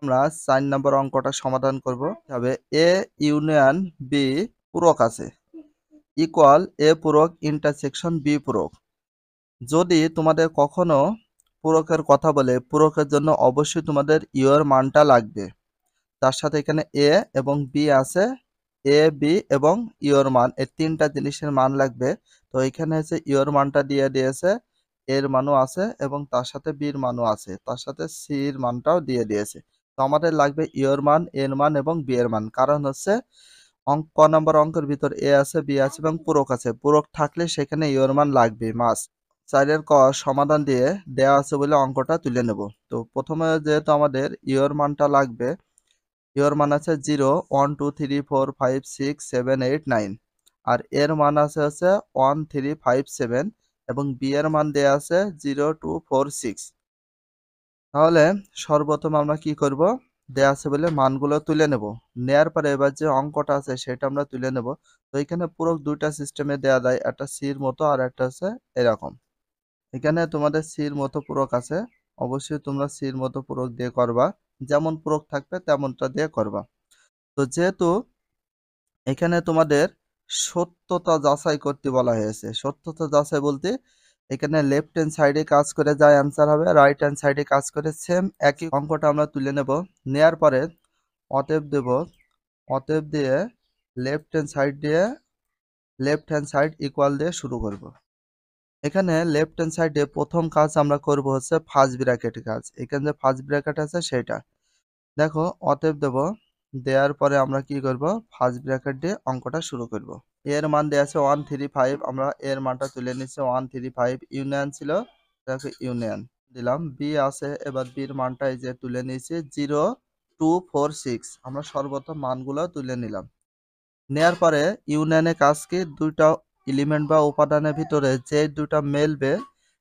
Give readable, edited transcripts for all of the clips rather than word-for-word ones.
আমরা 4 নম্বর অঙ্কটা সমাধান করব। তবে এ ইউনিয়ন বি পূরক আছে ইকুয়াল এ পূরক ইন্টারসেকশন বি পূরক। যদি তোমাদের কখনো পূরকের কথা বলে, পূরকের জন্য অবশ্যই তোমাদের ইউর মানটা লাগবে। তার সাথে এখানে এ এবং বি আছে, এ বি এবং ইউর মান, এই তিনটা জিনিসের মান লাগবে। তো এখানে হচ্ছে ইউর মানটা দিয়ে দিয়েছে, এর মানও আছে এবং তার সাথে বির মানও আছে, তার সাথে সির মানটাও দিয়ে দিয়েছে। তো আমাদের লাগবে ইউর মান, এর মান এবং বি এর মান। কারণ হচ্ছে ক নম্বর অঙ্কের ভিতর এ আছে, বি আছে এবং পূরক আছে। পূরক থাকলে সেখানে ইউর মান লাগবে, মাস্ট। 4 ক সমাধান দিয়ে দেওয়া আছে বলে অঙ্কটা তুলে নেব। তো প্রথমে যেহেতু আমাদের ইউর মানটা লাগবে, ইউর মান আছে 0 1 2 3 4 5 6 7 8 9, আর এর মান আছে হচ্ছে 1 3 5 7 এবং বি এর মান দেয়া আছে 0 2 4 6। তাহলে সর্বপ্রথম আমরা কি করব, দেয়া আছে বলে মানগুলো তুলে নেব। নেয়ার পরে এবার যে অঙ্কটা আছে সেটা আমরা তুলে নেব। তো এখানে পুরো দুইটা সিস্টেমে দেয়া যায়, একটা সির মতো আর একটা হচ্ছে এরকম। এখানে তোমাদের সির মতো পূরক আছে, অবশ্যই তোমরা সির মতো পূরক দিয়ে করবা, যেমন পূরক থাকবে তেমনটা দিয়ে করবা। তো যেহেতু এখানে তোমাদের সত্যতা যাচাই করতে বলা হয়েছে, সত্যতা যাচাই বলতে এখানে লেফট হ্যান্ড সাইডে কাজ করে যা অ্যান্সার হবে, রাইট হ্যান্ড সাইডে কাজ করে সেম একই অঙ্কটা আমরা তুলে নেব। নেয়ার পরে অতএব দেব, অতএব দিয়ে লেফট হ্যান্ড সাইড ইকুয়াল দিয়ে শুরু করব। এখানে লেফট হ্যান্ড সাইডে প্রথম কাজ আমরা করব হচ্ছে ফার্স্ট ব্র্যাকেট কাজ। এখানে যে ফার্স্ট ব্র্যাকেট আছে সেটা দেখো, অতএব দেব, দেওয়ার পরে আমরা কি করব, ফার্স্ট ব্র্যাকেট দিয়ে অঙ্কটা শুরু করব। এর মান দেওয়া আছে 135, আমরা এর মানটা তুলে নিচ্ছি 135। ইউনিয়ন ছিল, দেখো ইউনিয়ন দিলাম। বি আছে, এবার বির মানটা এই যে তুলে নিয়েছি 0 2 4 6, আমরা সর্বপ্রথম মানগুলো তুলে নিলাম। নেয়ার পরে ইউনিয়নে কাজ কি, দুইটা এলিমেন্ট বা উপাদানের ভিতরে যে দুইটা মেলবে,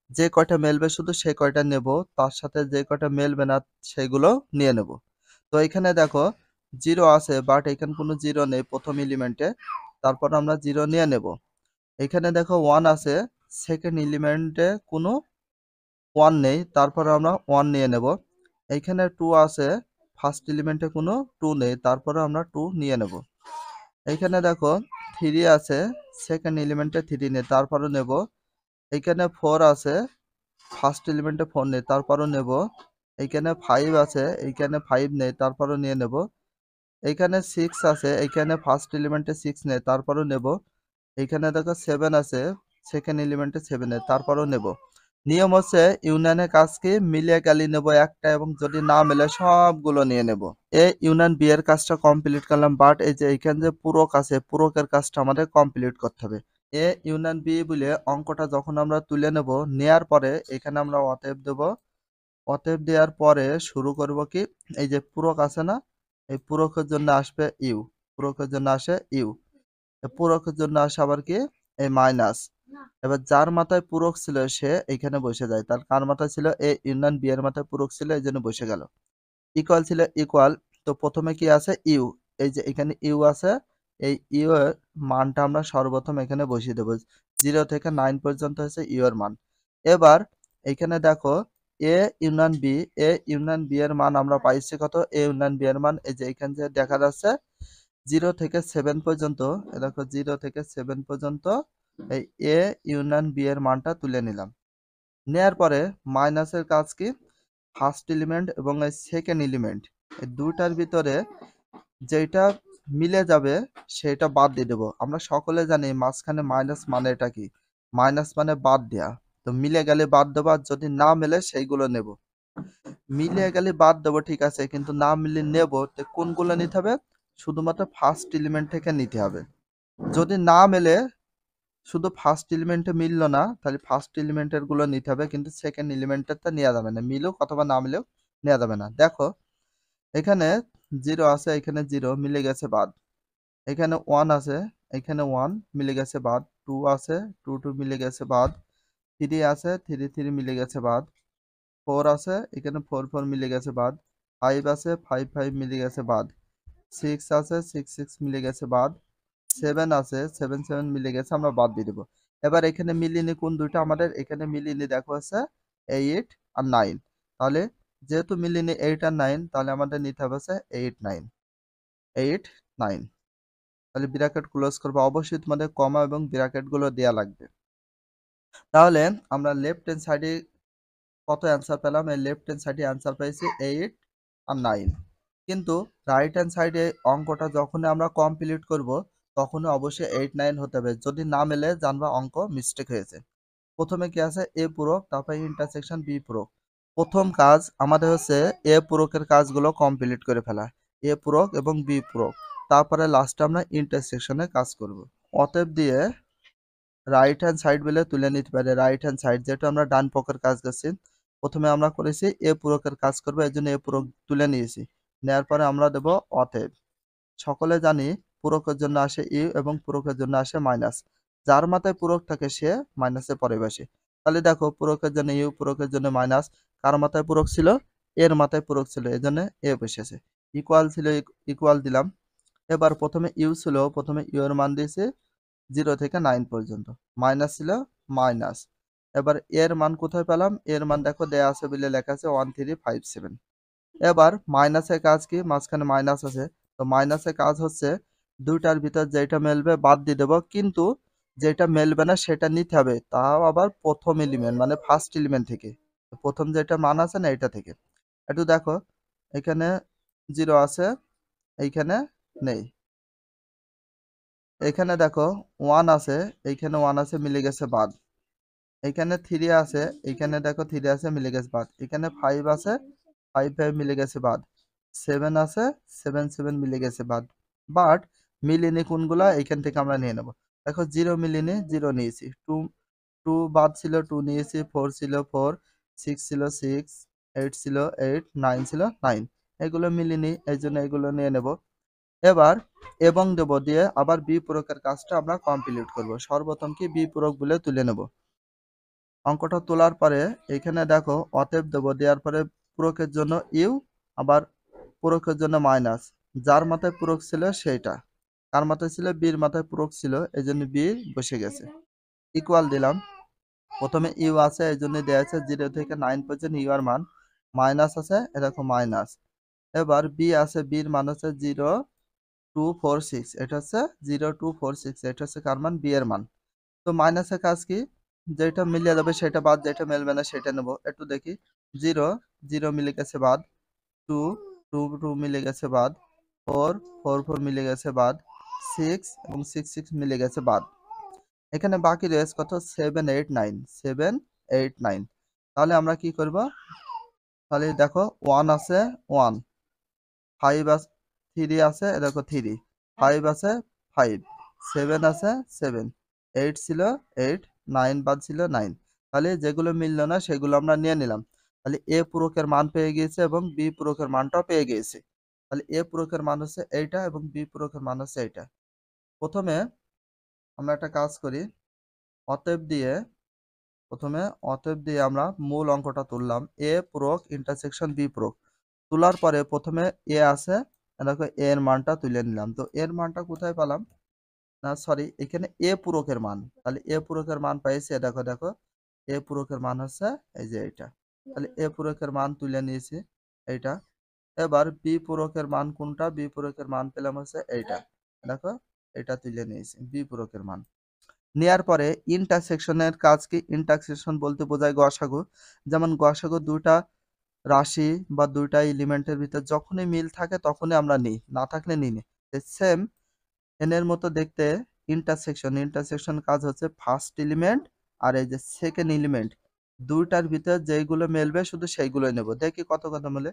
যে কয়টা মেলবে শুধু সে কয়টা নেব, তার সাথে যে কয়টা মেলবে না সেগুলো নিয়ে নেব। তো এখানে দেখো 0 আছে, বাট এখানে কোনো 0 নেই প্রথম এলিমেন্টে, তারপর আমরা 0 নিয়ে নেব। এখানে দেখো 1 আছে, সেকেন্ড এলিমেন্টে কোনো 1 নেই, তারপর আমরা 1 নিয়ে নেব। এইখানে 2 আছে, ফার্স্ট এলিমেন্টে কোনো 2 নেই, তারপরে আমরা 2 নিয়ে নেব। এইখানে দেখো 3 আছে, সেকেন্ড এলিমেন্টে 3 নেই, তারপরও নেব। এইখানে 4 আছে, ফার্স্ট এলিমেন্টে 4 নেই, তারপরও নেব। এইখানে 5 আছে, এইখানে 5 নেই, তারপরও নিয়ে নেব। এইখানে 6 আছে, এইখানে ফার্স্ট এলিমেন্টে 6 নেই, তারপরও নেব। এইখানে দেখো 7 আছে, সেকেন্ড এলিমেন্টে 7 নেই, তারপরও নেব। নিয়ম হচ্ছে ইউনিয়নের কাজ কি, মিলিয়ে গেলে নেব একটা, এবং যদি না মেলে সবগুলো নিয়ে নেব। এই ইউনিয়ন বি এর কাজটা কমপ্লিট করলাম, বাট এই যে এখানে যে পূরক আছে, পূরকের কাজটা আমাদের কমপ্লিট করতে হবে। এ ইউনিয়ন বি বলে অঙ্কটা যখন আমরা তুলে নেব, নেয়ার পরে এখানে আমরা অতএব দেব। অতএব দেওয়ার পরে শুরু করব কি, এই যে পূরক আছে না, এই পূরকের জন্য আসবে ইউ, পূরকের জন্য আসে ইউ, পূরকের জন্য আসে আবার কি এই মাইনাস। এবার যার মাথায় পূরক ছিল সে এইখানে বসে যায়, তার কার মাথায় ছিল, এ ইউনিয়ন বি এর মাথায় পূরক ছিল, এই জন্য বসে গেল। ইকুয়াল ছিল ইকুয়াল, তো প্রথমে কি আছে ইউ, এই যে এখানে ইউ আছে, এই ইউ এর মানটা আমরা সর্বপ্রথম এখানে বসিয়ে দেবো। 0 থেকে 9 পর্যন্ত হচ্ছে ইউ এর মান। এবার এখানে দেখো A union B, A union B এর মান আমরা পাইছি কত, এ ইউনিয়ন বি এর মান এই যে এখানে যে দেখা যাচ্ছে 0 থেকে 7 পর্যন্ত, এ দেখো 0 থেকে 7 পর্যন্ত এই এ ইউনিয়ন বি এর মানটা তুলে নিলাম। নেয়ার পরে মাইনাসের কাজ কি, ফার্স্ট এলিমেন্ট এবং এই সেকেন্ড এলিমেন্ট, এই দুইটার ভিতরে যেটা মিলে যাবে সেটা বাদ দিয়ে দেবো। আমরা সকলে জানি মাঝখানে মাইনাস মানে এটা কি, মাইনাস মানে বাদ দেয়া। তো মিলে গেলে বাদ দেবো, আর যদি না মেলে সেইগুলো নেব। মিলে গেলে বাদ দেবো ঠিক আছে, কিন্তু না মিলে নেব, তো কোনগুলো নিতে হবে, শুধুমাত্র ফার্স্ট এলিমেন্ট থেকে নিতে হবে। যদি না মেলে, শুধু ফার্স্ট এলিমেন্টে মিললো না, তাহলে ফার্স্ট এলিমেন্টের গুলো নিতে হবে, কিন্তু সেকেন্ড এলিমেন্টেরটা নেওয়া যাবে না, মিলুক অথবা না মিলেও নেওয়া যাবে না। দেখো এখানে 0 আছে, এখানে 0 মিলে গেছে বাদ। এখানে 1 আছে, এখানে 1 মিলে গেছে বাদ। 2 আছে, 2 2 মিলে গেছে বাদ। 3 আছে, 3 3 মিলে গেছে বাদ। 4 আছে, এখানে 4 4 মিলে গেছে বাদ। 5 আছে, 5 5 মিলে গেছে বাদ। 6 আছে, 6 6 মিলে গেছে বাদ। 7 আছে, 7 7 মিলে গেছে, আমরা বাদ দিয়ে দেবো। এবার এখানে মিলিয়ে কোন দুইটা আমাদের, এখানে মিলিয়ে দেখো আছে 8 আর 9। তাহলে যেহেতু মিলিনি 8 আর 9 তাহলে আমাদের নিতে হবে হচ্ছে 8 9 8 9। তাহলে ব্র্যাকেট ক্লোজ করবো। অবশ্যই তোমাদের কমা এবং ব্র্যাকেট গুলো দেয়া লাগবে। তাহলে আমরা লেফট হ্যান্ড সাইডে কত অ্যান্সার পেলাম? এই লেফট হ্যান্ড সাইডে অ্যান্সার পেয়েছি 8 আর 9। কিন্তু রাইট হ্যান্ড সাইডে অঙ্কটা যখনই আমরা কমপ্লিট করব তখনই অবশ্যই 8 9 হতে হবে। যদি না মেলে জানবা অঙ্ক মিস্টেক হয়েছে। প্রথমে কি আছে? এ পূরক, তারপরে ইন্টারসেকশন বি পূরক। প্রথম কাজ আমাদের হচ্ছে এ পূরকের কাজগুলো কমপ্লিট করে ফেলা। এ পূরক এবং বি পূরক। তারপরে লাস্টে আমরা ইন্টারসেকশনে কাজ করব। অতএব দিয়ে রাইট হ্যান্ড সাইড বলে তুলে নিতে পারি। রাইট হ্যান্ড সাইড যেটা আমরা ডান পক্ষের কাজ করছি, প্রথমে আমরা করেছি এ পূরকের কাজ করবো, এর জন্য এ পূরক তুলে নিয়েছি। নেওয়ার পরে আমরা দেব অতএব। সকলে জানি পূরকের জন্য আসে ইউ এবং পূরকের জন্য আসে মাইনাস। যার মাথায় পূরক থাকে সে মাইনাসে পরিবেশে। তাহলে দেখো পূরকের জন্য ইউ, পূরকের জন্য মাইনাস। কার মাথায় পূরক ছিল? এর মাথায় পূরক ছিল, এই জন্য এ বসেছে। ইকুয়াল ছিল, ইকুয়াল দিলাম। এবার প্রথমে ইউ ছিল, প্রথমে ইউ এর মান দিয়েছি 0 থেকে 9 পর্যন্ত। মাইনাস ছিল, মাইনাস। এবার এর মান কোথায় পেলাম? এর মান দেখো দেয়া আছে বলে লেখা আছে 1357। এবার মাইনাসের কাজ কি? মাঝখানে মাইনাস আছে, তো মাইনাসের কাজ হচ্ছে দুইটার ভিতর যেটা মেলবে বাদ দিয়ে দেবো, কিন্তু যেটা মেলবে না সেটা নিতে হবে, তাও আবার প্রথম এলিমেন্ট মানে ফার্স্ট এলিমেন্ট থেকে। প্রথম যেটা মান আছে না এটা থেকে। একটু দেখো এখানে 0 আছে, এইখানে নেই। এখানে দেখো 1 আছে, এইখানে 1 আছে, মিলে গেছে বাদ। এখানে 3 আছে, এখানে দেখো 3 আছে, মিলে গেছে বাদ। এখানে 5 আছে, 5 5 মিলে গেছে বাদ। 7 আছে, 7 7 মিলে গেছে বাদ। বাট মিলিনি কোনগুলা? এখান থেকে আমরা নিয়ে নেব। দেখো 0 মিলিনি, 0 নিয়েছি। 2 2 বাদ ছিল, 2 নিয়েছি। 4 ছিল, 4। 6 ছিল, 6। 8 ছিল, 8। 9 ছিল, 9। এগুলো মিলিনি, এই জন্য এগুলো নিয়ে নেব। এবার এবং দেব দিয়ে আবার বি পূরকের কাজটা আমরা কমপ্লিট করব। সর্বপ্রথম কি বি পূরক বলে তুলে নেব। অঙ্কটা তোলার পরে এখানে দেখো অতএব দেব, দেওয়ার পরে পূরকের জন্য ইউ, আবার পূরকের জন্য মাইনাস। যার মাথায় পূরক ছিল সেইটা। কার মাথায় ছিল? বির মাথায় পূরক ছিল, এই জন্য বি বসে গেছে। ইকুয়াল দিলাম। প্রথমে ইউ আছে, এই জন্য দেওয়া আছে 0 থেকে 9 পর্যন্ত ইউ এর মান। মাইনাস আছে, এ দেখো মাইনাস। এবার বি আছে, বির মান হচ্ছে 0 2 4 6। এটা হচ্ছে 0 2 4 6, এটা হচ্ছে কার মান? বি এর মান। তো মাইনাসের কাজ কি? যেটা মিলিয়ে যাবে সেটা বাদ, যেটা মিলবে না সেটা নেব। একটু দেখি। 0 0 মিলে গেছে বাদ। 2 2 2 মিলে গেছে বাদ। 4 4 4 মিলে গেছে বাদ। 6 এবং 6 6 মিলে গেছে বাদ। এখানে বাকি রয়েছে কত? 7 8 9 7 8 9। তাহলে আমরা কি করব? তাহলে দেখো 1 আছে, 1। 5 আছে, 3 আছে, এ দেখো 3। 5 আছে, 5। 7 আছে, 7। 8 ছিল, 8। 9 বাদ ছিল, 9। তাহলে যেগুলো মিলল না সেগুলো আমরা নিয়ে নিলাম। তাহলে এ পূরকের মান পেয়ে গিয়েছে এবং বি পূরকের মানটাও পেয়ে গিয়েছে। তাহলে এ পূরকের মান হচ্ছে এইটা এবং বি পূরকের মান হচ্ছে এইটা। প্রথমে আমরা একটা কাজ করি। অতএব দিয়ে প্রথমে অতএব দিয়ে আমরা মূল অঙ্কটা তুললাম। এ পূরক ইন্টারসেকশন বি পূরক। তোলার পরে প্রথমে এ আছে, দেখো এ এর মানটা তুলে নিলাম। তো এর মানটা কোথায় পেলাম? না সরি, এখানে এ পূরকের মান। তাহলে এ পূরকের মান পাইছি, দেখো দেখো এ পূরকের মান হচ্ছে এই যে এটা। তাহলে এ পূরকের মান তুলে নিয়েছি এইটা। এবার বি পূরকের মান কোনটা? বি পূরকের মান পেলাম হচ্ছে এইটা। দেখো এটা তুলে নিয়েছি বি পূরকের মান। নেয়ার পরে ইন্টারসেকশনের কাজ কি? ইন্টারসেকশন বলতে বোঝায় গসাগু। যেমন গসাগু দুইটা রাশি বা দুইটা এলিমেন্টের ভিতর যখনই মিল থাকে তখনই আমরা নিই, না থাকলে নিই না। সেম এন এর মতো দেখতে ইন্টারসেকশন। ইন্টারসেকশন কাজ হচ্ছে ফার্স্ট এলিমেন্ট আর এই যে সেকেন্ড এলিমেন্ট দুইটার ভিতর যেইগুলো মিলবে শুধু সেইগুলোই নেব। দেখি কত কথা মিলে।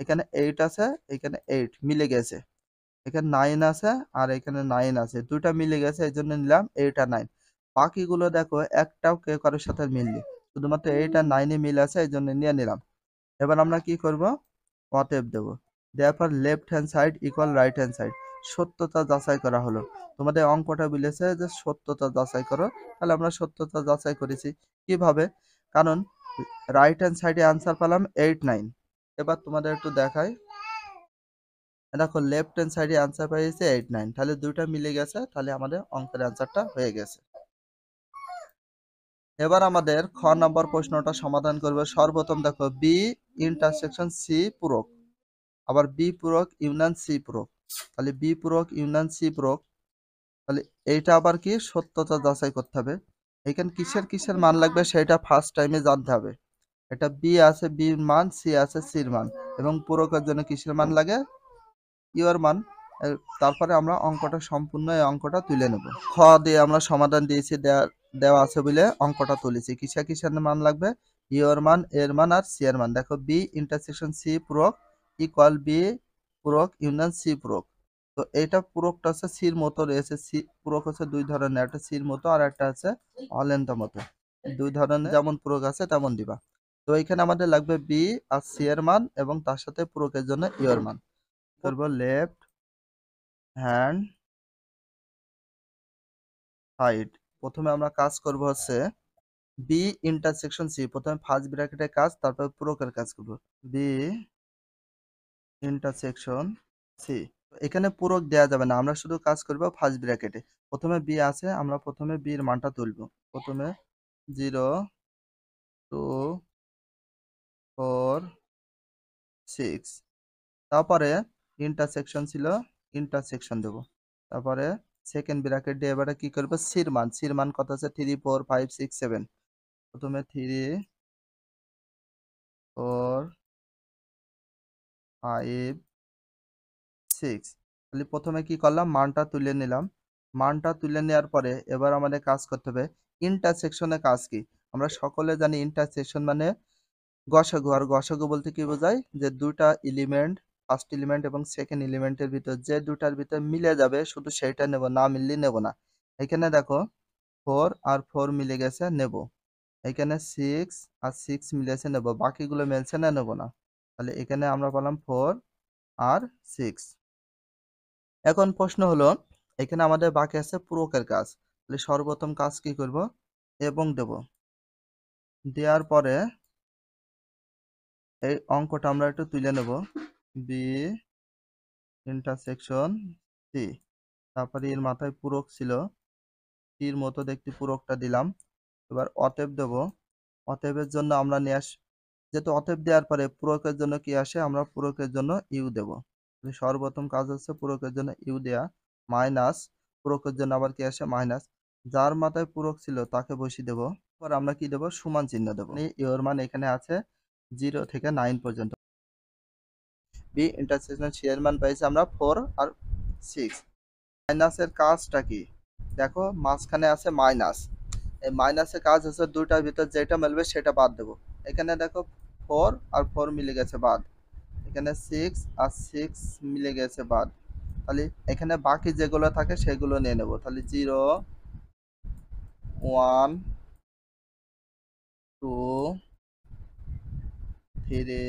এখানে 8 আছে, এখানে 8 মিলে গেছে। এখানে 9 আছে আর এখানে 9 আছে, দুইটা মিলে গেছে, এই জন্য নিলাম 8 আর 9। বাকিগুলো দেখো একটাও কেউ কারোর সাথে মিলনি, শুধুমাত্র 8 আর 9 এ মিল আছে, এই জন্য নিয়ে নিলাম। এবার আমরা কি করব? অতএব দেব। দেওয়ার পর left hand side equal right hand side. সত্যতা যাচাই করা হলো। তোমাদের অঙ্কটা বলেছে যে সত্যতা যাচাই করো, তাহলে আমরা সত্যতা যাচাই করেছি। কিভাবে? কারণ রাইট হ্যান্ড সাইডে আনসার পেলাম 8 9। এবার তোমাদের একটু দেখাই। দেখো লেফট হ্যান্ড সাইডে আনসার পেয়েছে 8 9, তাহলে দুইটা মিলে গেছে, তাহলে আমাদের অঙ্কের অ্যান্সারটা হয়ে গেছে। এবার আমাদের খ নম্বর প্রশ্নটা সমাধান করবে। সর্বপ্রথম দেখো বি ইন্টারসেকশন সি পূরক, আবার বি পূরক ইউনিয়ন সি পূরক। তাহলে বি পূরক ইউনিয়ন সি পূরক, তাহলে এইটা আবার কি সত্যতা যাচাই করতে হবে। এখানে কিসের কিসের মান লাগবে সেটা ফার্স্ট টাইমে জানতে হবে। এটা বি আছে বির মান, সি আছে সির মান, এবং পূরকের জন্য কিসের মান লাগে, ইউর মান। তারপরে আমরা অঙ্কটা সম্পূর্ণ এই অঙ্কটা তুলে নেব। খ দিয়ে আমরা সমাধান দিয়েছি, দেওয়া আছে বলে অঙ্কটা তুলেছি। কিসের কিসের মান লাগবে, ইউর মান, এর মান আর সি এর মান। দেখো বি ইন্টারসেকশন সি পূরক ইকুয়াল বি পূরক ইউনিয়ন সি পূরক। তো এইটা পূরকটা হচ্ছে সির মতো রয়েছে। সি পূরক হচ্ছে দুই ধরনের, একটা সির মতো আর একটা আছে অলেন্থ মতো। দুই ধরনের যেমন পূরক আছে তেমন দিবা। তো এখানে আমাদের লাগবে বি আর সি এর মান এবং তার সাথে পূরকের জন্য ইউর মান। করব লেফট হ্যান্ড সাইড। প্রথমে আমরা কাজ করব হচ্ছে বি ইন্টারসেকশন সি, প্রথমে ফার্স্ট ব্র্যাকেটের কাজ, তারপর পূরকের কাজ করব। বি ইন্টারসেকশন সি, এখানে পূরক দেয়া যাবে না, আমরা শুধু কাজ করব ফার্স্ট ব্র্যাকেটে। প্রথমে বি আছে, আমরা প্রথমে বি এর মানটা তুলব। প্রথমে 0 2 4 6, তারপরে ইন্টারসেকশন ছিল, ইন্টারসেকশন দেব। তারপরে সেকেন্ড ব্র্যাকেট দিয়ে এবারে কি করব, সির মান। সির মান কত আছে, 3 4 5 6 7। প্রথমে 3 4 5 6। তাহলে প্রথমে কি করলাম, মানটা তুলে নিলাম। মানটা তুলে নেওয়ার পরে এবার আমাদের কাজ করতে হবে ইন্টারসেকশনে। কাজ কি, আমরা সকলে জানি ইন্টারসেকশন মানে গসাগু। আর গসাগু বলতে কি বোঝায়, যে দুটা এলিমেন্ট, ফার্স্ট এলিমেন্ট এবং সেকেন্ড এলিমেন্টের ভিতর যে দুটার ভিতর মিলে যাবে শুধু সেইটা নেব, না মিললে নেব না। এখানে দেখো 4 আর 4 মিলে গেছে, নেব। এখানে 6 আর 6 মিলেছে, নেব। বাকিগুলো মিলছে না, নেব না। তাহলে এখানে আমরা পেলাম 4 আর 6। এখন প্রশ্ন হলো, এখানে আমাদের বাকি আছে পূরকের কাজ। তাহলে সর্বপ্রথম কাজ কি করব, এবং দেব। দেওয়ার পরে এই অঙ্কটা আমরা একটু তুলে নেব। বি ইন্টারসেকশন সি, তারপরে এর মাথায় পূরক ছিল, সির মতো দেখতে পূরকটা দিলাম। এবার অতএব দেব। অতএবের জন্য আমরা নিয়ে যেহেতু অতএব দেওয়ার পরে পূরকের জন্য কি আসে, আমরা পূরকের জন্য ইউ দেব। সর্বপ্রথম কাজ হচ্ছে পূরকের জন্য ইউ দেয়া, মাইনাস পূরকের জন্য আবার কি আসে, মাইনাস। যার মাথায় পূরক ছিল তাকে বসিয়ে দেব। পর আমরা কি দেব, সমান চিহ্ন দেব। ইউর মান এখানে আছে 0 থেকে 9 পর্যন্ত। বি ইন্টারসেকশন সি এর মান পাইছি আমরা 4 আর 6। মাইনাসের কাজটা কি, দেখো মাঝখানে আছে মাইনাস। এই মাইনাসের কাজ হচ্ছে দুইটার ভিতর যেটা মিলবে সেটা বাদ দেব। এখানে দেখো 4 আর 4 মিলে গেছে, বাদ। এখানে 6 আর 6 মিলে গেছে, বাদ। তাহলে এখানে বাকি যেগুলো থাকে সেগুলো নিয়ে নেব। তাহলে 0 1 2 3,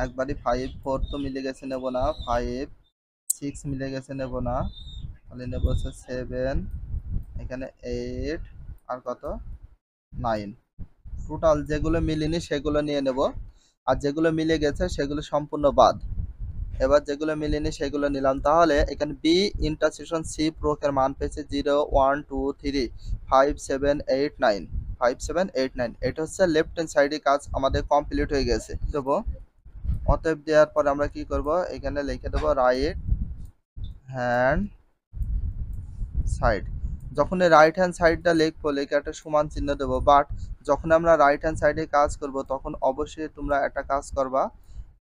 একবারই 5 4 তো মিলে গেছে, নেব না। 5 6 মিলে গেছে, নেব না। তাহলে নেব হচ্ছে 7, এখানে 8 আর কত 9। টোটাল যেগুলো মিলেনি সেগুলো নিয়ে নেব, আর যেগুলো মিলে গেছে সেগুলো সম্পূর্ণ বাদ। এবার যেগুলো মিলেনি সেগুলো নিলাম। তাহলে এখানে বি ইন্টারসেকশন সি পূরকের মান পেয়েছে 0 1 2 3 5 7 8 9, 5 7 8 9। এটা হচ্ছে লেফট হ্যান্ড সাইডে কাজ আমাদের কমপ্লিট হয়ে গেছে। দেবো অতএব দেওয়ার পরে আমরা কি করব, এখানে লিখে দেবো রাইট হ্যান্ড সাইড। যখন এই রাইট হ্যান্ড সাইডটা লিখবো, লিখে একটা সমান চিহ্ন দেবো। বাট যখন আমরা রাইট হ্যান্ড সাইডে কাজ করব তখন অবশ্যই তোমরা একটা কাজ করবা,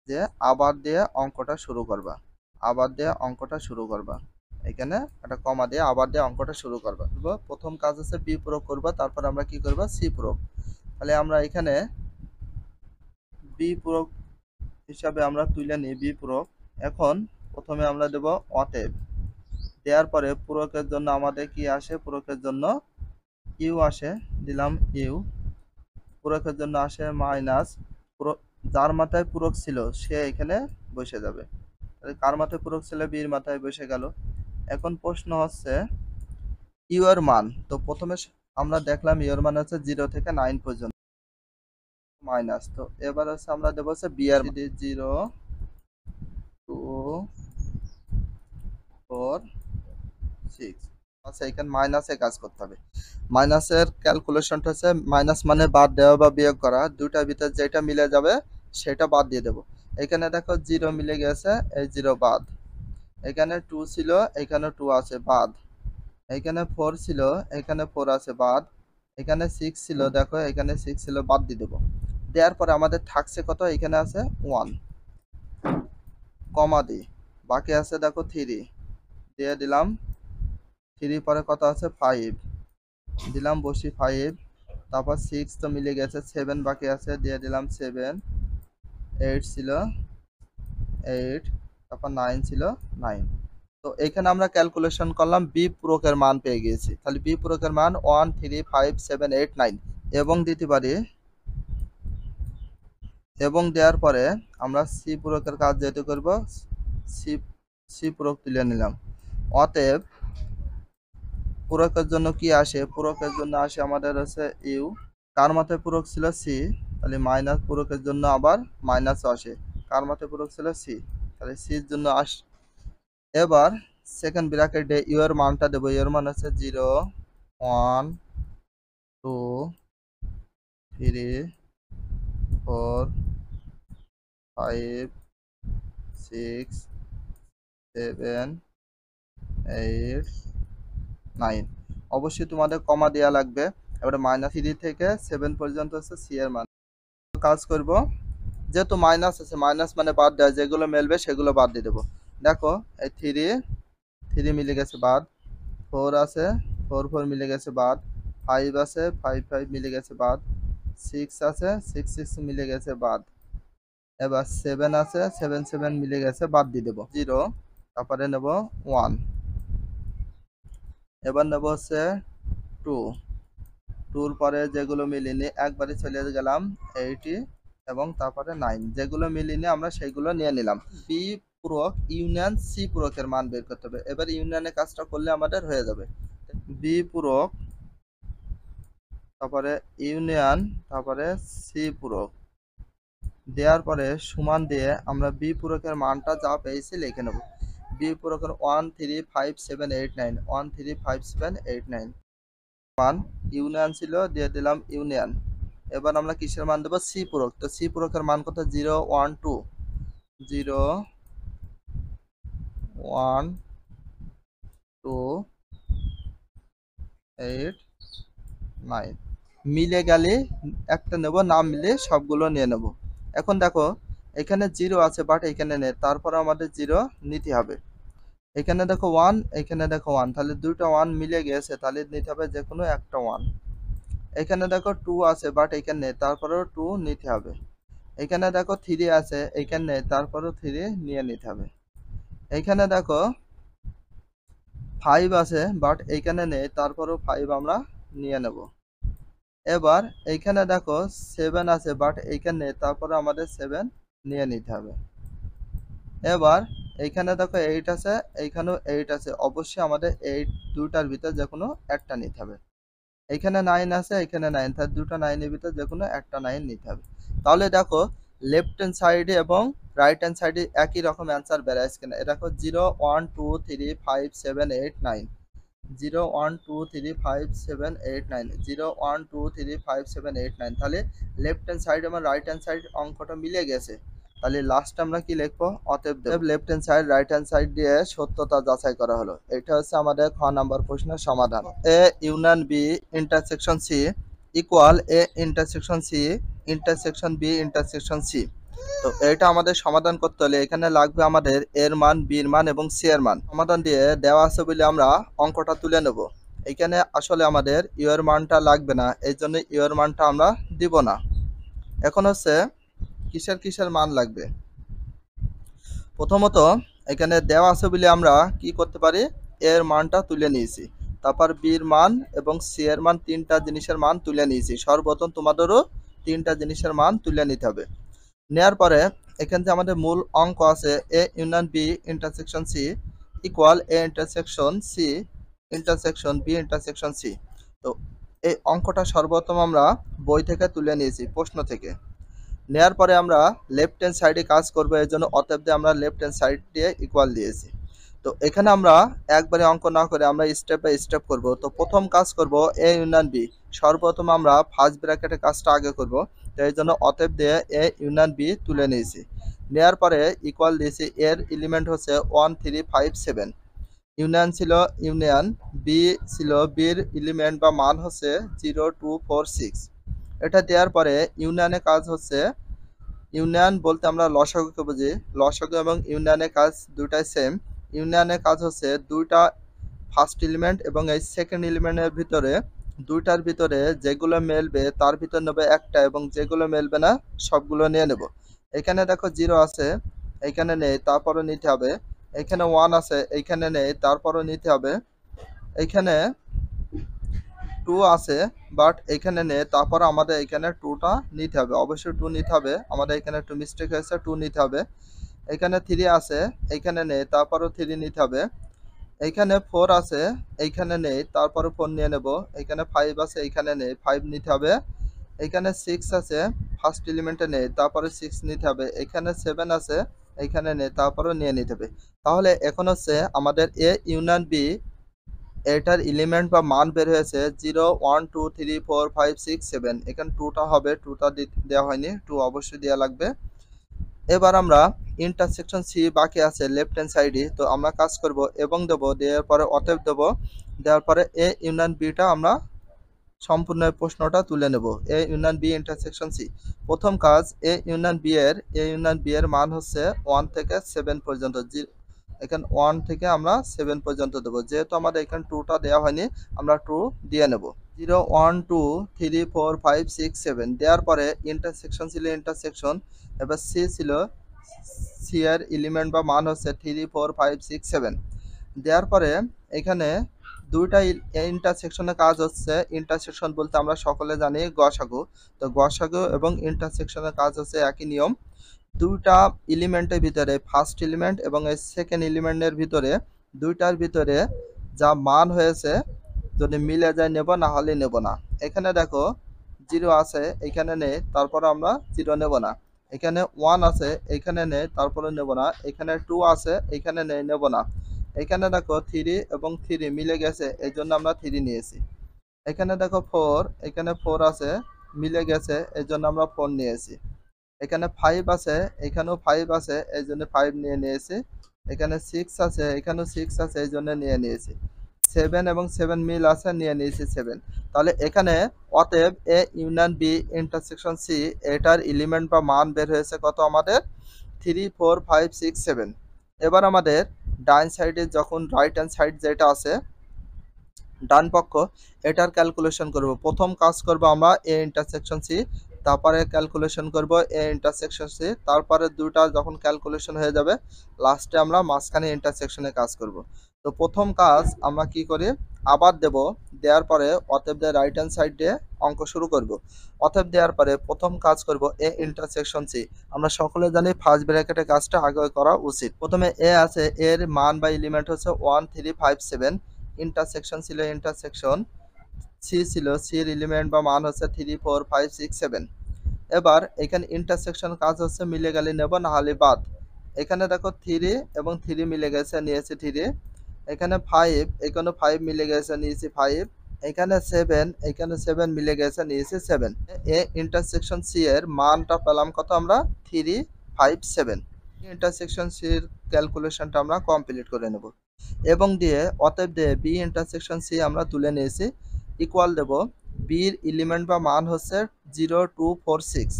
যে আবার দিয়ে অঙ্কটা শুরু করবা। আবার দিয়ে অঙ্কটা শুরু করবা, এখানে একটা কমা দিয়ে আবার দিয়ে অঙ্কটা শুরু করবা। প্রথম কাজ হচ্ছে বি প্রয়োগ করবা, তারপর আমরা কি করবা, সি প্রয়োগ। তাহলে আমরা এখানে বি প্রয়োগ হিসাবে আমরা তুলে নিই বি প্রয়োগ। এখন প্রথমে আমরা দেব অতএব। দেওয়ার পরে পূরকের জন্য আমাদের কি আসে, পূরকের জন্য ইউ আসে, দিলাম ইউ। পূরকের জন্য আসে মাইনাস। যার মাথায় পূরক ছিল সে এখানে বসে যাবে। তাহলে কার মাথায় পূরক ছিল, বির মাথায় বসে গেল। এখন প্রশ্ন হচ্ছে ইউ এর মান। তো প্রথমে আমরা দেখলাম ইউ এর মান হচ্ছে 0 থেকে 9 পর্যন্ত, মাইনাস। তো এবার হচ্ছে আমরা দেবো হচ্ছে বি এর 0 2 4 6। আচ্ছা, এখানে মাইনাসে কাজ করতে হবে। মাইনাসের ক্যালকুলেশনটা হচ্ছে মাইনাস মানে বাদ দেওয়া বা বিয়োগ করা, দুইটার ভিতর যেটা মিলে যাবে সেটা বাদ দিয়ে দেব। এখানে দেখো 0 মিলে গেছে, এই 0 বাদ। এখানে 2 ছিল, এখানে 2 আছে বাদ। এখানে 4 ছিল, এখানে 4 আছে বাদ। এখানে 6 ছিল, দেখো এখানে 6 ছিল, বাদ দিয়ে দেবো। দেওয়ার পরে আমাদের থাকছে কত, এখানে আছে 1, কমা দিই। বাকি আছে দেখো 3, দিয়ে দিলাম। 3 পরে কত আছে 5, দিলাম বসি 5। তারপর 6 তো মিলে গেছে, 7 বাকি আছে, দিয়ে দিলাম 7। 8 ছিল 8, তারপর 9 ছিল 9। তো এখানে আমরা ক্যালকুলেশন করলাম, বি পূরকের মান পেয়ে গিয়েছি। তাহলে বি পূরকের মান 1 3 5 7 8 9 এবং দিতে পারি। এবং দেওয়ার পরে আমরা সি পূরকের কাজ যেহেতু করব, সি সি পূরক তুলে নিলাম। অতএব পূরকের জন্য কি আসে, পূরকের জন্য আসে আমাদের হচ্ছে ইউ। কার মাথায় পূরক ছিল সি, তাহলে মাইনাস পূরকের জন্য আবার মাইনাস আসে। কার মাথায় পূরক ছিল সি, তাহলে সির জন্য এবার সেকেন্ড ব্র্যাকেটে ইউ এর মানটা দেবো। ইউ এর মান হচ্ছে 0 1 2 3 4 5 6 7 8 9। অবশ্যই তোমাদের কমা দেওয়া লাগবে। এবারে -3 থেকে 7 পর্যন্ত হচ্ছে সি এর মান। কাজ করব, যেহেতু মাইনাস আছে, মাইনাস মানে বাদ দেওয়া, যেগুলো মেলবে সেগুলো বাদ দিয়ে দেবো। দেখো এই 3 মিলে গেছে বাদ। 4 আছে, 4 4 মিলে গেছে বাদ। 5 আছে, 5 5 মিলে গেছে বাদ। 6 আছে, 6 6 মিলে গেছে বাদ। এবার 7 আছে, 7 7 মিলে গেছে, বাদ দিয়ে দেবো 0। তারপরে নেব 1। এবার নেব হচ্ছে 2। 2 পরে যেগুলো মিলিনি একবারে চলে গেলাম 80 এবং তারপরে 9। যেগুলো মিলিনি আমরা সেইগুলো নিয়ে নিলাম। বি পূরক ইউনিয়ন সি পূরকের মান বের করতে হবে। এবার ইউনিয়নের কাজটা করলে আমাদের হয়ে যাবে। বি পূরক, তারপরে ইউনিয়ন, তারপরে সি পূরক দেওয়ার পরে সমান দিয়ে আমরা বি পূরকের মানটা যা পেয়েছি লিখে নেব। বি পূরকের 1 3 5 7 8 9, 1 3 5 7 8 9 মান ইউনিয়ন ছিল, দিয়ে দিলাম ইউনিয়ন। এবার আমরা কিসের মান দেবো, সি পূরক। তো সি পূরকের মান কত, 0 1 2 0 1 2 8 9। মিলে গেলে একটা নেব, না মিলে সবগুলো নিয়ে নেব। এখন দেখো এখানে 0 আছে বাট এখানে নেই, তারপর আমাদের 0 নিতে হবে। এখানে দেখো 1, এখানে দেখো 1, তাহলে দুটো 1 মিলে গেছে, তাহলে নিতে হবে যে কোনো একটা 1। এখানে দেখো 2 আছে বাট এখানে নেই, তারপরেও 2 নিতে হবে। এখানে দেখো 3 আছে, এখানে নেই, তারপরেও 3 নিয়ে নিতে হবে। এখানে দেখো 5 আছে বাট এখানে নেই, তারপরেও 5 আমরা নিয়ে নেব। এবার এইখানে দেখো 7 আছে বাট এইখানে নেই, তারপরে আমাদের 7 নিয়ে নিতে হবে। এবার এইখানে দেখো 8 আছে, এইখানেও 8 আছে, অবশ্যই আমাদের এই দুটার ভিতর যে কোনো একটা নিতে হবে। এখানে 9 আছে, এখানে 9, তার দুটো 9 এর ভিতর যে কোনো একটা 9 নিতে হবে। তাহলে দেখো লেফট হ্যান্ড সাইডে এবং রাইট হ্যান্ড সাইডে একই রকম অ্যান্সার বেরাইছে কিনা। এটা দেখো 0 1 2 3 5 7 8 9, 0 1 2 3 5 7 8 9, 0 1 2 3 5 7 8 9। তাহলে লেফট হ্যান্ড সাইড এবং রাইট হ্যান্ড সাইড অঙ্কটা মিলে গেছে। তাহলে লাস্ট আমরা কি লিখবো, অতএব left hand side right hand side দিয়ে সত্যতা যাচাই করা হলো। এটা হচ্ছে আমাদের খ নাম্বার প্রশ্নের সমাধান। A union B intersection C equal A intersection C intersection B intersection C. তো এটা আমাদের সমাধান করতে হলে এখানে লাগবে আমাদের এর মান, বির মান এবং সি এর মান। সমাধান দিয়ে দেওয়া আছে বলে আমরা অঙ্কটা তুলে নেব। এখানে আসলে আমাদের ইউ এর মানটা লাগবে না, এই জন্য ইউ এর মানটা আমরা দিব না। এখন হচ্ছে কিসের কিসের মান লাগবে। প্রথমত এখানে দেওয়া আছে বলে আমরা কি করতে পারি, এর মানটা তুলে নিয়েছি। তারপর বির মান এবং সি এর মান, তিনটা জিনিসের মান তুলে নিয়েছি। সর্বপ্রথম তোমাদেরও তিনটা জিনিসের মান তুলে নিতে হবে। নেওয়ার পরে এখানে যে আমাদের মূল অঙ্ক আছে A union B intersection C equal A intersection C intersection B intersection C. তো এই অঙ্কটা সর্বপ্রথম আমরা বই থেকে তুলে নিয়েছি, প্রশ্ন থেকে। নেওয়ার পরে আমরা লেফট হ্যান্ড সাইডে কাজ করবো, এর জন্য অতএব দিয়ে আমরা লেফট হ্যান্ড সাইড দিয়ে ইকুয়াল দিয়েছি। তো এখানে আমরা একবারে অঙ্ক না করে আমরা স্টেপ বাই স্টেপ করব। তো প্রথম কাজ করব এ ইউনিয়ন বি। সর্বপ্রথম আমরা ফার্স্ট ব্র্যাকেটের কাজটা আগে করব। তো এই জন্য অতএব দিয়ে এ ইউনিয়ন বি তুলে নিয়েছি। নেওয়ার পরে ইকুয়াল দিয়েছি, এর এলিমেন্ট হচ্ছে 1 3 5 7। ইউনিয়ন ছিল ইউনিয়ন, বি ছিল বির এলিমেন্ট বা মান হচ্ছে 0 2 4 6। এটা দেওয়ার পরে ইউনিয়নের কাজ হচ্ছে, ইউনিয়ন বলতে আমরা লসাগুকে বুঝি। লসাগু এবং ইউনিয়নের কাজ দুইটাই সেম। ইউনিয়নের কাজ হচ্ছে দুইটা ফার্স্ট এলিমেন্ট এবং এই সেকেন্ড এলিমেন্টের ভিতরে দুইটার ভিতরে যেগুলো মেলবে তার ভিতর নেবে একটা, এবং যেগুলো মেলবে না সবগুলো নিয়ে নেব। এখানে দেখো 0 আছে, এখানে নেই, তারপরও নিতে হবে। এখানে 1 আছে, এইখানে নেই, তারপরও নিতে হবে। এইখানে 2 আছে, বাট এখানে নেই, তারপর আমাদের এখানে 2টা নিতে হবে। অবশ্যই 2 নিতে হবে, আমাদের এখানে একটু মিস্টেক হয়েছে, 2 নিতে হবে। এখানে 3 আছে, এইখানে নেই, তারপরও 3 নিতে হবে। এইখানে 4 আছে, এইখানে নেই, তারপরও 4 নিয়ে নেব। এখানে 5 আছে, এইখানে নেই, 5 নিতে হবে। এখানে 6 আছে, ফার্স্ট এলিমেন্টে নেই, তারপরে 6 নিতে হবে। এখানে 7 আছে, এইখানে নেই, তারপরও নিয়ে নিতে হবে। তাহলে এখন হচ্ছে আমাদের এ ইউনিয়ন বি, এটার এলিমেন্ট বা মান বের হয়েছে 0 1 2 3 4 5 6 7। এখানে 2টা হবে, 2টা দেওয়া হয়নি, 2 অবশ্যই দেওয়া লাগবে। এবার আমরা ইন্টারসেকশন সি বাকি আছে লেফট হ্যান্ড সাইডে। তো আমরা কাজ করব এবং দেবো, দেওয়ার পরে অতএব দেবো, দেওয়ার পরে এ ইউনিয়ন বিটা আমরা সম্পূর্ণ প্রশ্নটা তুলে নেব। A union B intersection C. প্রথম কাজ, এ ইউনিয়ন বি এর মান হচ্ছে 1 থেকে 7 পর্যন্ত। এখানে 1 থেকে আমরা 7 পর্যন্ত দেবো। যেহেতু আমাদের এখানে 2টা দেওয়া হয়নি, আমরা 2 দিয়ে নেব। 0 1 2 3 4 5 6 7 দেওয়ার পরে ইন্টারসেকশন ছিল ইন্টারসেকশন। এবার সি ছিল, সি এর এলিমেন্ট বা মান হচ্ছে 3 4 5 6 7। দেওয়ার পরে এখানে দুইটা ইন্টারসেকশনের কাজ হচ্ছে, ইন্টারসেকশন বলতে আমরা সকলে জানি গসাগু। তো গসাগু এবং ইন্টারসেকশনের কাজ হচ্ছে একই নিয়ম। দুইটা এলিমেন্টের ভিতরে, ফার্স্ট এলিমেন্ট এবং এই সেকেন্ড এলিমেন্টের ভিতরে, দুইটার ভিতরে যা মান হয়েছে যদি মিলে যায় নেব, না হলে নেব না। এখানে দেখো 0 আছে, এখানে নেই, তারপর আমরা 0 নেব না। এখানে 1 আছে, এখানে নেই, তারপরে নেব না। এখানে 2 আছে, এখানে নেই, নেব না। এখানে দেখো 3 এবং 3 মিলে গেছে, এই জন্য আমরা 3 নিয়েছি। এখানে দেখো 4, এখানে 4 আছে, মিলে গেছে, এই জন্য আমরা 4 নিয়েছি। এখানে 5 আছে, এখানেও 5 আছে, এই জন্য 5 নিয়ে নিয়েছি। এখানে 6 আছে, এখানেও 6 আছে, এই জন্য নিয়ে নিয়েছি। 7 এবং 7 মিল আছে, নিয়ে নিয়েছি 7। তাহলে এখানে অতএব A union B intersection C, এটার এলিমেন্ট বা মান বের হয়েছে কত আমাদের 3 4 5 6 7। এবার আমাদের ডান সাইডে যখন রাইট হ্যান্ড সাইড যেটা আছে ডান পক্ষ, এটার ক্যালকুলেশন করব। প্রথম কাজ করব আমরা এ ইন্টারসেকশন সি, তারপরে ক্যালকুলেশন করব এ ইন্টারসেকশন সি, তারপরে দুটা যখন ক্যালকুলেশন হয়ে যাবে লাস্টে আমরা মাঝখানে ইন্টারসেকশনে কাজ করব। তো প্রথম কাজ আমরা কি করি, আবার দেব, দেওয়ার পরে অতএব দিয়ে রাইট হ্যান্ড সাইডে অঙ্ক শুরু করব। অতএব দেওয়ার পরে প্রথম কাজ করব এ ইন্টারসেকশন সি। আমরা সকলে জানি ফার্স্ট ব্র্যাকেটে কাজটা আগে করা উচিত। প্রথমে এ আছে, এর মান বা এলিমেন্ট হচ্ছে 1 3 5 7। ইন্টারসেকশন ছিল ইন্টারসেকশন, সি ছিল, সির এলিমেন্ট বা মান হচ্ছে 3 4 5 6 7। এবার এখানে ইন্টারসেকশন কাজ হচ্ছে মিলে গেলে নেব, না হলে বাদ। এখানে দেখো 3 এবং 3 মিলে গেছে, নিয়েছি 3। এখানে 5, এখানে 5 মিলে গেছে, নিয়েছি 5। এখানে 7, এখানে 7 মিলে গেছে, নিয়েছি 7। এ ইন্টারসেকশন সি এর মানটা পেলাম কত আমরা 3 5 7। ইন্টারসেকশন সি এর ক্যালকুলেশনটা আমরা কমপ্লিট করে নেব এবং দিয়ে অতএব দিয়ে বি ইন্টারসেকশন সি আমরা তুলে নিয়েছি। ইকুয়াল দেব, বির এলিমেন্ট বা মান হচ্ছে 0 2 4 6।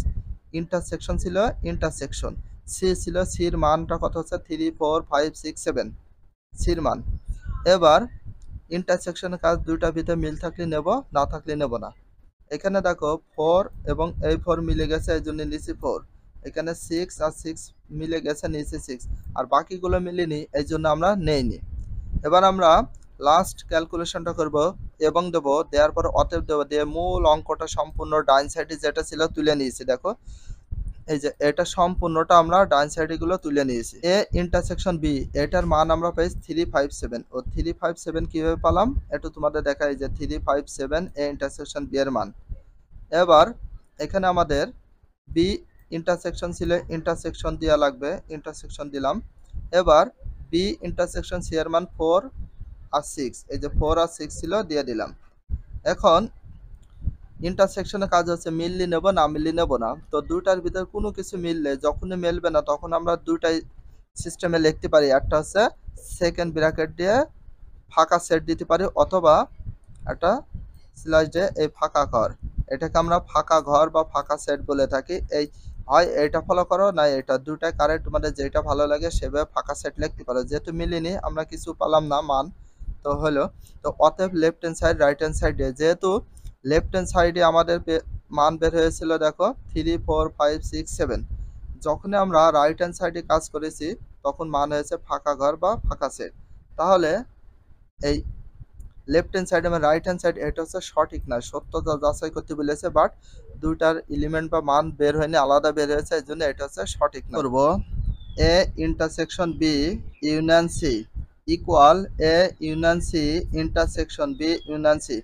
ইন্টারসেকশন ছিল ইন্টারসেকশন, সি ছিল, সির মানটা কত হচ্ছে 3 4 5 6 7, সির মান। এবার ইন্টারসেকশনের কাজ দুইটার ভিতরে মিল থাকলে নেব, না থাকলে নেব না। এখানে দেখো 4 এবং এই 4 মিলে গেছে, এই জন্য নিয়েছি 4। এখানে 6 আর 6 মিলে গেছে, নিয়েছি 6। আর বাকিগুলো মিলেনি, এই জন্য আমরা নেইনি। এবার আমরা লাস্ট ক্যালকুলেশনটা করব এবং দেব, দেওয়ার পর অতএব দেব, দিয়ে মূল অঙ্কটা সম্পূর্ণ ডান সাইডে যেটা ছিল তুলে নিয়েছি। দেখো এই যে এটা সম্পূর্ণটা আমরা ডান সাইডে গুলো তুলে নিয়েছি। এ ইন্টারসেকশন বি, এটার মান আমরা পাই 3 5 7। ও 3 5 7 কিভাবে পেলাম একটু তোমাদের দেখাই, যে 3 5 7 এ ইন্টারসেকশন বি এর মান। এবার এখানে আমাদের বি ইন্টারসেকশন ছিল, ইন্টারসেকশন দেওয়া লাগবে, ইন্টারসেকশন দিলাম। এবার বি ইন্টারসেকশন সি এর মান 4 আর 6, এই যে 4 আর 6 ছিল দিয়ে দিলাম। এখন ইন্টারসেকশনের কাজ হচ্ছে মিললি নেব না মিললি নেব না। তো দুইটার ভিতর কোনো কিছু মিললে যখনই মিলবে না তখন আমরা দুইটাই সিস্টেমে লিখতে পারি। একটা হচ্ছে সেকেন্ড ব্র্যাকেট দিয়ে ফাঁকা সেট দিতে পারি, অথবা একটা স্ল্যাশ দিয়ে এই ফাঁকা ঘর, এটাকে আমরা ফাঁকা ঘর বা ফাঁকা সেট বলে থাকি। এই হয় এইটা ফলো করো না এটা, দুইটাই কারেক্ট, তোমাদের যেটা ভালো লাগে সেভাবে ফাঁকা সেট লিখতে পারো। যেহেতু মিলিনি আমরা কিছু পালাম না মান, তো হলো তো অতএব left hand side right hand সাইডে, যেহেতু লেফট হ্যান্ড সাইডে আমাদের মান বের হয়েছিল দেখো 3 4 5 6 7, যখনই আমরা রাইট হ্যান্ড সাইডে কাজ করেছি তখন মান হয়েছে ফাঁকা ঘর বা ফাঁকা সেট। তাহলে এই লেফট হ্যান্ড সাইড এবং রাইট হ্যান্ড সাইড এটা হচ্ছে সঠিক না, সত্যতা যাচাই করতে বলেছে, বাট দুইটার এলিমেন্ট বা মান বের হয়নি, আলাদা বের হয়েছে, এই জন্য এটা হচ্ছে সঠিক না। করব A intersection B union C equal A union C intersection B union C.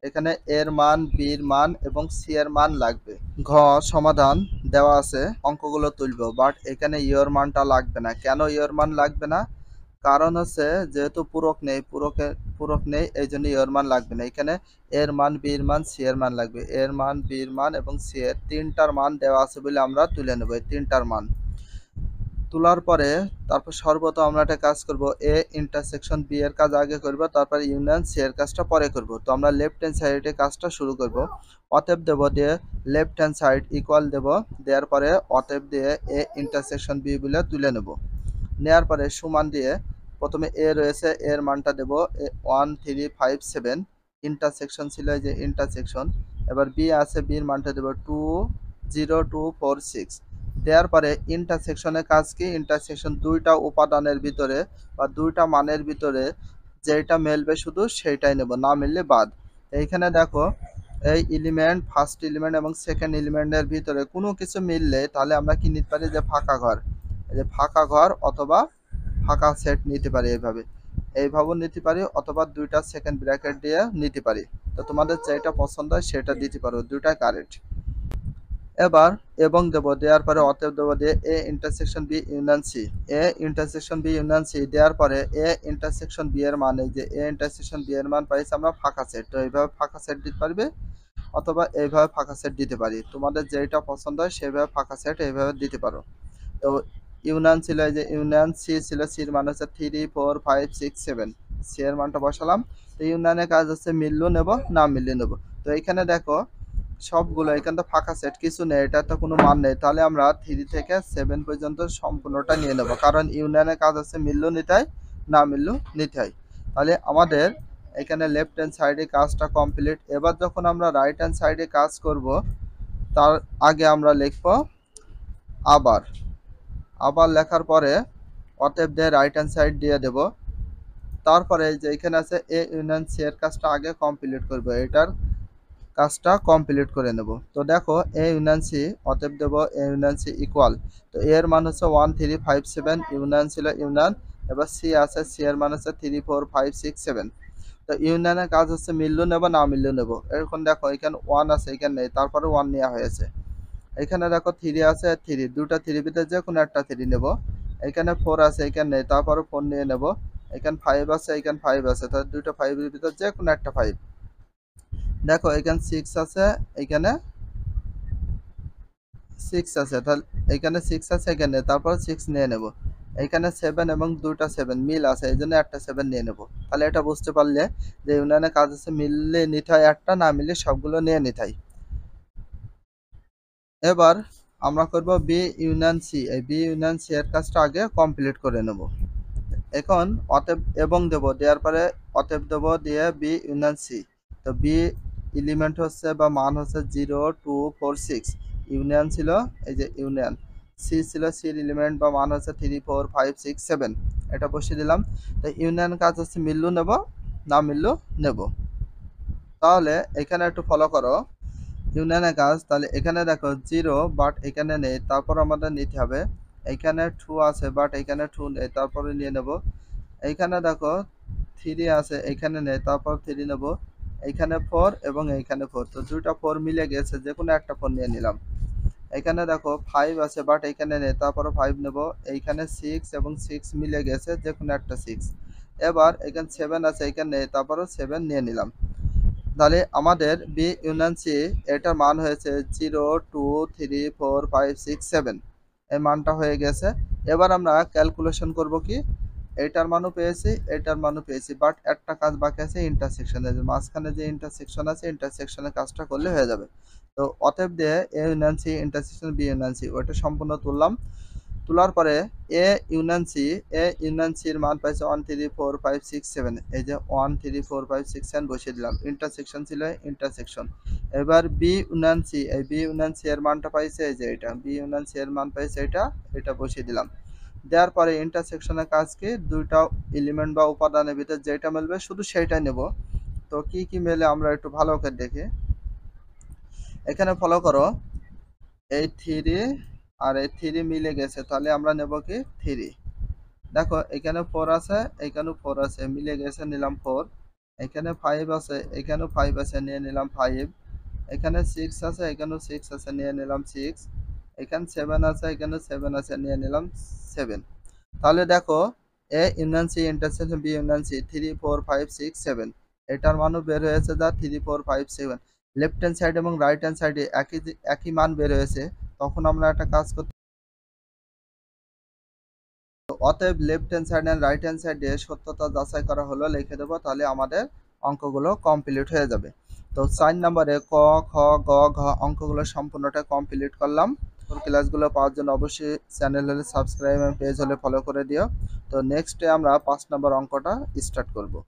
এখানে এর মান, বির মান এবং সি এর মান লাগবে। ঘ সমাধান দেওয়া আছে, অঙ্কগুলো তুলব, বাট এখানে ইয়র মানটা লাগবে না। কেন ইয়র মান লাগবে না? কারণ হচ্ছে যেহেতু পূরক নেই এই জন্য ইয়র মান লাগবে না। এখানে এর মান, বির মান, সি এর মান লাগবে। এর মান, বির মান এবং সি এর তিনটার মান দেওয়া আছে বলে আমরা তুলে নেব। এই তিনটার মান তোলার পরে তারপর সর্বপ্রথম আমরা একটা কাজ করব, এ ইন্টারসেকশন বি এর কাজ আগে করব, তারপর ইউনিয়ন সি এর কাজটা পরে করব। তো আমরা লেফট হ্যান্ড সাইডে কাজটা শুরু করব। অতএব দেব দিয়ে লেফট হ্যান্ড সাইড ইকুয়াল দেব, দেওয়ার পরে অতএব দিয়ে এ ইন্টারসেকশন বি বলে তুলে নেব। নেওয়ার পরে সমান দিয়ে প্রথমে এ রয়েছে, এর মানটা দেব 1 3 5 7, ইন্টারসেকশন ছিল এই যে ইন্টারসেকশন। এবার বি আছে, বির মানটা দেব 2 0 2 4 6। দেওয়ার পরে ইন্টারসেকশনের কাজ কি, ইন্টারসেকশন দুইটা উপাদানের ভিতরে বা দুইটা মানের ভিতরে যেটা মেলবে শুধু সেইটাই নেব, না মিললে বাদ। এইখানে দেখো এই এলিমেন্ট, ফার্স্ট এলিমেন্ট এবং সেকেন্ড এলিমেন্টের ভিতরে কোনো কিছু মিললে তাহলে আমরা কি নিতে পারি, যে ফাঁকা ঘর, এই যে ফাঁকা ঘর অথবা ফাঁকা সেট নিতে পারি। এইভাবেও নিতে পারি, অথবা দুইটা সেকেন্ড ব্র্যাকেট দিয়ে নিতে পারি। তো তোমাদের যেটা পছন্দ হয় সেটা দিতে পারো, দুইটা কারেক্ট। এবার এবং দেব, দেওয়ার পরে অতএব দেব দিয়ে A intersection B union C. A intersection B union C দেওয়ার পরে এ ইন্টারসেকশন বি এর মান, এই যে এ ইন্টারসেকশন বি এর মান পাইছি আমরা ফাঁকা সেট। তো এইভাবে ফাঁকা সেট দিতে পারবে, অথবা এইভাবে ফাঁকা সেট দিতে পারি। তোমাদের যেটা পছন্দ হয় সেভাবে ফাঁকা সেট এইভাবে দিতে পারো। তো ইউনিয়ন ছিল, এই যে ইউনিয়ন সি ছিল, সির মান হচ্ছে 3 4 5 6 7, সি এর মানটা বসালাম। তো ইউনিয়নের কাজ হচ্ছে মিললো নেব না মিললে নেব। তো এইখানে দেখো সবগুলো এখানে তো ফাঁকা সেট কিছু নেই, এটা তো কোনো মান নেই, তাহলে আমরা 3 থেকে 7 পর্যন্ত সম্পূর্ণটা নিয়ে নেব, কারণ ইউনিয়নের কাজ হচ্ছে মিললো নিতে হয় না মিললো নিতে হয়। তাহলে আমাদের এখানে লেফট হ্যান্ড সাইডে কাজটা কমপ্লিট। এবার যখন আমরা রাইট হ্যান্ড সাইডে কাজ করব তার আগে আমরা লিখব আবার। আবার লেখার পরে অতএব দিয়ে রাইট হ্যান্ড সাইড দিয়ে দেব। তারপরে যে এখানে আছে এ ইউনিয়ন সি এর কাজটা আগে কমপ্লিট করব, এটার কাজটা কমপ্লিট করে নেব। তো দেখো এ ইউনিয়ন সি, অতএব দেব এ ইউনিয়ন সি ইকুয়াল, তো এর মান হচ্ছে 1 3 5 7, ইউনিয়ন ছিল ইউনিয়ন। এবার সি আছে, সি এর মান হচ্ছে 3 4 5 6 7। তো ইউনিয়নের কাজ হচ্ছে মিললো নেব না মিললো নেব। এখন দেখো এখানে 1 আছে, এখানে নেই, তারপরে 1 নেওয়া হয়েছে। এখানে দেখো 3 আছে, 3 দুটা 3 ভিতরে যে কোনো একটা 3 নেব। এখানে 4 আছে, এখানে নেই, তারপরে 4 নিয়ে নেব। এখানে 5 আছে, এখানে 5 আছে, তাহলে দুটো 5 এর ভিতরে যে কোনো একটা 5। দেখো এখানে 6 আছে, এখানে 6 আছে, তাহলে এখানে 6 আছে, এখানে তারপর 6 নিয়ে নেব। এখানে 7 এবং দুটা 7 মিল আছে, এই জন্য একটা 7 নিয়ে নেব। তাহলে এটা বুঝতে পারলে যে ইউনিয়নের কাজ আছে মিললে নিতে হয় একটা, না মিললে সবগুলো নিয়ে নিতে হয়। এবার আমরা করব বি ইউনিয়ন সি। এই বি ইউনিয়ন সি এর কাজটা আগে কমপ্লিট করে নেব। এখন অতএব এবং দেব, দেওয়ার পরে অতএব দেব দিয়ে বি ইউনিয়ন সি। তো বি এলিমেন্ট হচ্ছে বা মান হচ্ছে 0 2 4 6, ইউনিয়ন ছিল এই যে ইউনিয়ন, সি ছিল, সির এলিমেন্ট বা মান হচ্ছে 3 4 5 6 7, এটা বসিয়ে দিলাম। তো ইউনিয়ন কাজ হচ্ছে মিললু নেব না মিললু নেব। তাহলে এখানে একটু ফলো করো ইউনিয়নের কাজ। তাহলে এখানে দেখো 0 বাট এখানে নেই, তারপর আমাদের নিতে হবে। এখানে 2 আছে বাট এখানে 2 নেই, তারপরে নিয়ে নেব। এইখানে দেখো 3 আছে, এখানে নেই, তারপর 3 নেব। এইখানে 4 এবং এইখানে 4, তো দুইটা 4 মিলে গেছে, যে কোনো একটা 4 নিয়ে নিলাম। এখানে দেখো 5 আছে বাট এখানে নেই, তারপরে 5 নেব। এইখানে 6 এবং 6 মিলে গেছে, যে কোনো একটা 6। এবার এখানে 7 আছে, এখানে নেই, তারপরে 7 নিয়ে নিলাম। তাহলে আমাদের বি ইউনিয়ন সি এটার মান হয়েছে 0 2 3 4 5 6 7, এই মানটা হয়ে গেছে। এবার আমরা ক্যালকুলেশন করব কি, এটার মানও পেয়েছি, এটার মানও পেয়েছি, বাট একটা কাজ বাকি আছে, ইন্টারসেকশনে যে মাঝখানে যে ইন্টারসেকশন আছে, ইন্টারসেকশনে কাজটা করলে হয়ে যাবে। তো অতএব দিয়ে A union C intersection B union C ওইটা সম্পূর্ণ তুললাম। তোলার পরে এ ইউনিয়ন সির মান পাইছে 1 3 4 5 6 7, এই যে 1 3 4 5 6 7 বসিয়ে দিলাম, ইন্টারসেকশন ছিল ইন্টারসেকশন। এবার বি ইউনিয়ন সি, এই বি ইউনিয়ন সি এর মানটা পাইছে এই যে এটা, বি ইউনিয়ন সি এর মান পাইছে এটা বসিয়ে দিলাম। দেওয়ার পরে ইন্টারসেকশনের কাজ কি, দুইটা এলিমেন্ট বা উপাদানের ভিতরে যেটা মিলবে শুধু সেইটাই নেব। তো কি কি মেলে আমরা একটু ভালো করে দেখি। এখানে ফলো করো, এই 3 আর এই 3 মিলে গেছে, তাহলে আমরা নেব কি 3। দেখো এখানে 4 আছে, এখানেও 4 আছে, মিলে গেছে, নিলাম 4। এখানে 5 আছে, এখানেও 5 আছে, নিয়ে নিলাম 5। এখানে 6 আছে, এখানেও 6 আছে, নিয়ে নিলাম 6। এখানে 7 আছে, এখানেও 7 আছে, নিয়ে নিলাম 7। তাহলে দেখো A union C intersection B union C 3 4 5 6 7, এটার মানও বের হয়েছে যা 3 4 5 7। লেফট হ্যান্ড সাইড এবং রাইট হ্যান্ড সাইডে একই মান বের হয়েছে, তখন আমরা একটা কাজ করতে, অতএব left hand side and right hand সাইডে সত্যতা যাচাই করা হলো লিখে দেবো, তাহলে আমাদের অঙ্কগুলো কমপ্লিট হয়ে যাবে। তো 4 নম্বরে ক খ গ ঘ অঙ্কগুলো সম্পূর্ণটা কমপ্লিট করলাম। ক্লাসগুলো পাওয়ার জন্য অবশ্যই চ্যানেল হলে সাবস্ক্রাইব এবং পেজ হলে ফলো করে দিও। তো নেক্সটে আমরা 5 নম্বর অঙ্কটা স্টার্ট করব।